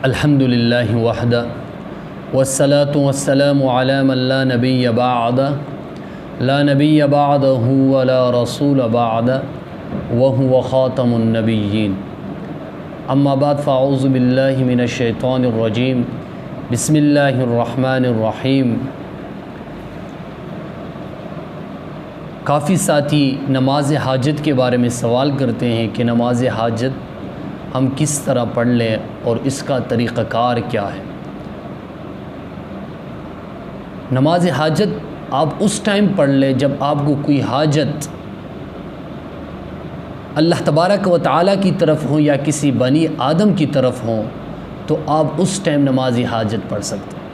الحمد للہ وحدہ والصلاة والسلام علی من لا نبی بعدہ لا نبی بعدہ ولا رسول بعدہ وہو خاتم النبیین اما بعد فاعوذ باللہ من الشیطان الرجیم بسم اللہ الرحمن الرحیم۔ کافی ساتھی نماز حاجت کے بارے میں سوال کرتے ہیں کہ نماز حاجت ہم کس طرح پڑھ لیں اور اس کا طریقہ کار کیا ہے۔ نماز حاجت آپ اس ٹائم پڑھ لیں جب آپ کو کوئی حاجت اللہ تبارک و تعالیٰ کی طرف ہو یا کسی بنی آدم کی طرف ہو تو آپ اس ٹائم نماز حاجت پڑھ سکتے ہیں۔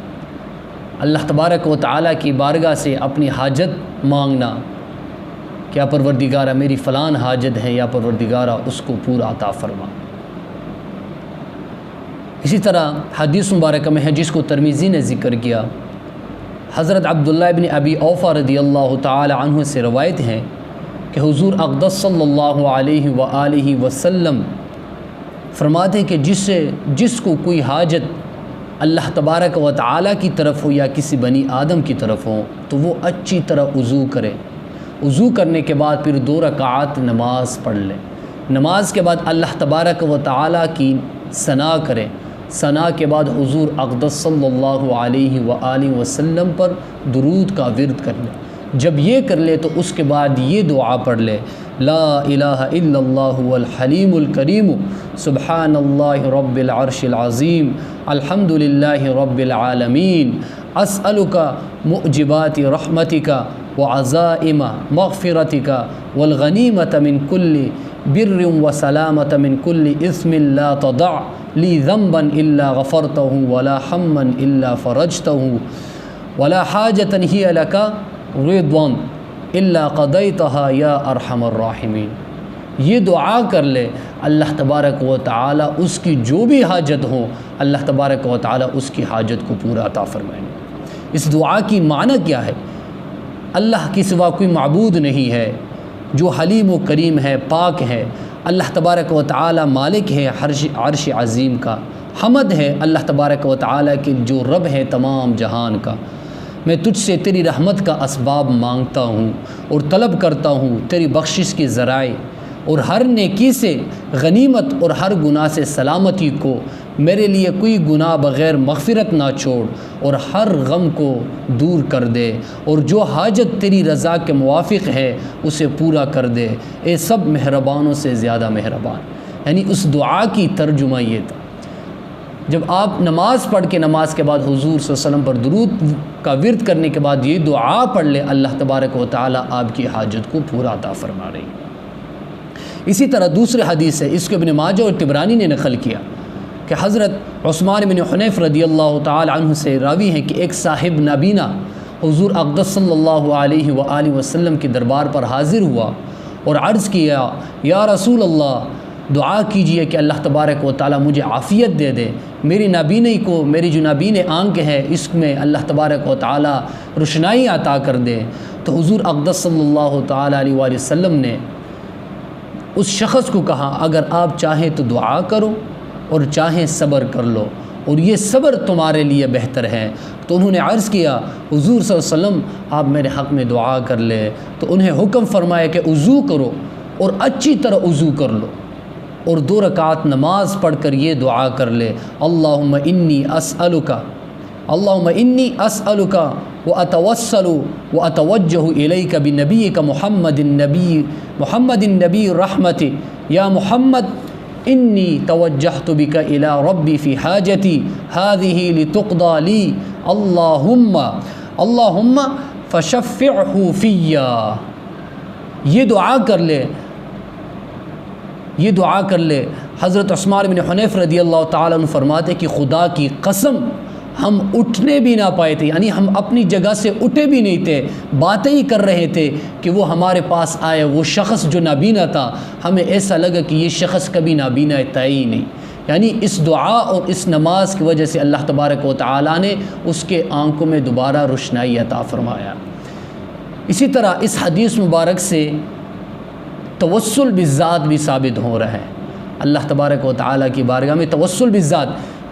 اللہ تبارک و تعالیٰ کی بارگاہ سے اپنی حاجت مانگنا کہ یا پروردگارہ میری فلان حاجت ہے، یا پروردگارہ اس کو پورا عطا فرما۔ اسی طرح حدیث مبارکہ میں ہے جس کو ترمذی نے ذکر کیا، حضرت عبداللہ ابن ابی اوفا رضی اللہ تعالی عنہ سے روایت ہے کہ حضور اقدس صلی اللہ علیہ وآلہ وسلم فرماتے ہیں کہ جس کو کوئی حاجت اللہ تبارک و تعالیٰ کی طرف ہو یا کسی بنی آدم کی طرف ہو تو وہ اچھی طرح وضو کرے، وضو کرنے کے بعد پھر 2 رکعات نماز پڑھ لے، نماز کے بعد اللہ تبارک و تعالیٰ کی ثنا کرے، ثنا کے بعد حضور اقدس صلی اللہ علیہ وآلہ وسلم پر درود کا ورد کر لے۔ جب یہ کر لے تو اس کے بعد یہ دعا پڑھ لے، لا الہ الا اللہ الحلیم الکریم سبحان اللہ رب العرش العظیم الحمد للہ رب العالمین اسألک معجبات رحمتک وعزائم مغفرتک والغنیمۃ من کل بر وسلامۃ من کل اثم لا تدع لی ذنبا الا غفرتہ ولا ہما الا فرجتہ ولا حاجۃ ہی لک رضا الا قضیتہا یا ارحم الراحمین۔ یہ دعا کر لے، اللہ تبارک و تعالی اس کی جو بھی حاجت ہو اللہ تبارک و تعالی اس کی حاجت کو پورا عطا فرمائیں گے۔ اس دعا کی معنی کیا ہے؟ اللہ کے سوا کوئی معبود نہیں ہے جو حلیم و کریم ہے، پاک ہے۔ اللہ تبارک و تعالی مالک ہے عرش عظیم کا، حمد ہے اللہ تبارک و تعالی کے جو رب ہے تمام جہان کا۔ میں تجھ سے تیری رحمت کا اسباب مانگتا ہوں اور طلب کرتا ہوں تیری بخشش کے ذرائع، اور ہر نیکی سے غنیمت اور ہر گناہ سے سلامتی کو، میرے لیے کوئی گناہ بغیر مغفرت نہ چھوڑ اور ہر غم کو دور کر دے، اور جو حاجت تیری رضا کے موافق ہے اسے پورا کر دے، اے سب مہربانوں سے زیادہ مہربان۔ یعنی اس دعا کی ترجمہ یہ تھا، جب آپ نماز پڑھ کے نماز کے بعد حضور صلی اللہ علیہ وسلم پر درود کا ورد کرنے کے بعد یہ دعا پڑھ لے، اللہ تبارک و تعالی آپ کی حاجت کو پورا عطا فرما رہی ہے۔ اسی طرح دوسرے حدیث ہے، اس کو ابن ماجہ اور طبرانی نے نقل کیا کہ حضرت عثمان بن حنیف رضی اللہ تعالی عنہ سے راوی ہیں کہ ایک صاحب نابینا حضور اقدس صلی اللہ علیہ وآلہ وسلم کے دربار پر حاضر ہوا اور عرض کیا، یا رسول اللہ دعا کیجئے کہ اللہ تبارک و تعالی مجھے عافیت دے دے، میری نابینی کو، میری جو نابین آنکھ ہے اس میں اللہ تبارک و تعالی روشنائی عطا کر دے۔ تو حضور اقدس صلی اللہ تعالی علیہ وآلہ وسلم نے اس شخص کو کہا، اگر آپ چاہیں تو دعا کرو اور چاہیں صبر کر لو، اور یہ صبر تمہارے لیے بہتر ہے۔ تو انہوں نے عرض کیا، حضور صلی اللہ علیہ وسلم آپ میرے حق میں دعا کر لے۔ تو انہیں حکم فرمایا کہ وضو کرو اور اچھی طرح وضو کر لو، اور 2 رکعات نماز پڑھ کر یہ دعا کر لے، اللہم انی اسألک واتوسل واتوجہ الیک بنبیک محمد النبی الرحمت یا محمد انی توجہت بک الی ربی فی حاجتی ہذہ لتقضی لی اللہم فشفعہ فیہ۔ یہ دعا کر لے۔ حضرت عثمان بن حنیف رضی اللہ تعالیٰ عنہ فرماتے کہ خدا کی قسم ہم اٹھنے بھی نہ پائے تھے، یعنی ہم اپنی جگہ سے اٹھے بھی نہیں تھے، باتیں ہی کر رہے تھے کہ وہ ہمارے پاس آئے، وہ شخص جو نابینا تھا۔ ہمیں ایسا لگا کہ یہ شخص کبھی نابینا تھا ہی نہیں، یعنی اس دعا اور اس نماز کی وجہ سے اللہ تبارک و تعالیٰ نے اس کے آنکھوں میں دوبارہ روشنائی عطا فرمایا۔ اسی طرح اس حدیث مبارک سے توسل بالذات بھی ثابت ہو رہا ہے۔ اللہ تبارک و تعالیٰ کی بارگاہ میں توسل بالذات،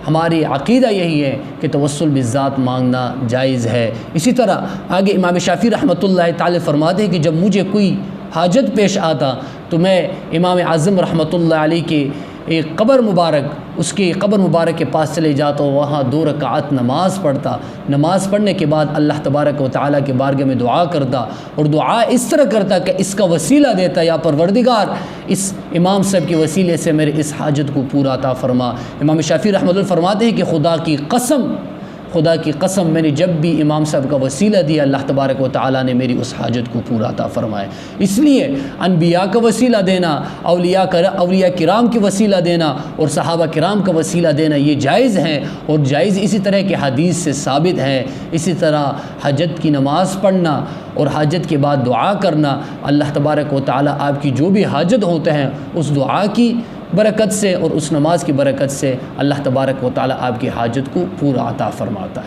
ہماری عقیدہ یہی ہے کہ توسل بالذات مانگنا جائز ہے۔ اسی طرح آگے امام شافعی رحمۃ اللہ تعالی فرماتے ہیں کہ جب مجھے کوئی حاجت پیش آتا تو میں امام اعظم رحمۃ اللہ علیہ کے ایک قبر مبارک، اس کی قبر مبارک کے پاس چلے جاتا، وہاں 2 رکعت نماز پڑھتا، نماز پڑھنے کے بعد اللہ تبارک و تعالیٰ کے بارگاہ میں دعا کرتا، اور دعا اس طرح کرتا کہ اس کا وسیلہ دیتا، یا پروردگار اس امام صاحب کے وسیلے سے میرے اس حاجت کو پورا عطا فرما۔ امام شافعی رحمۃ اللہ فرماتے ہیں کہ خدا کی قسم میں نے جب بھی امام صاحب کا وسیلہ دیا، اللہ تبارک و تعالیٰ نے میری اس حاجت کو پورا عطا فرمایا۔ اس لیے انبیاء کا وسیلہ دینا، اولیاء کرام کے وسیلہ دینا اور صحابہ کرام کا وسیلہ دینا یہ جائز ہیں، اور جائز اسی طرح کے حدیث سے ثابت ہے۔ اسی طرح حاجت کی نماز پڑھنا اور حاجت کے بعد دعا کرنا، اللہ تبارک و تعالیٰ آپ کی جو بھی حاجت ہوتے ہیں اس دعا کی برکت سے اور اس نماز کی برکت سے اللہ تبارک و تعالیٰ آپ کی حاجت کو پورا عطا فرماتا ہے۔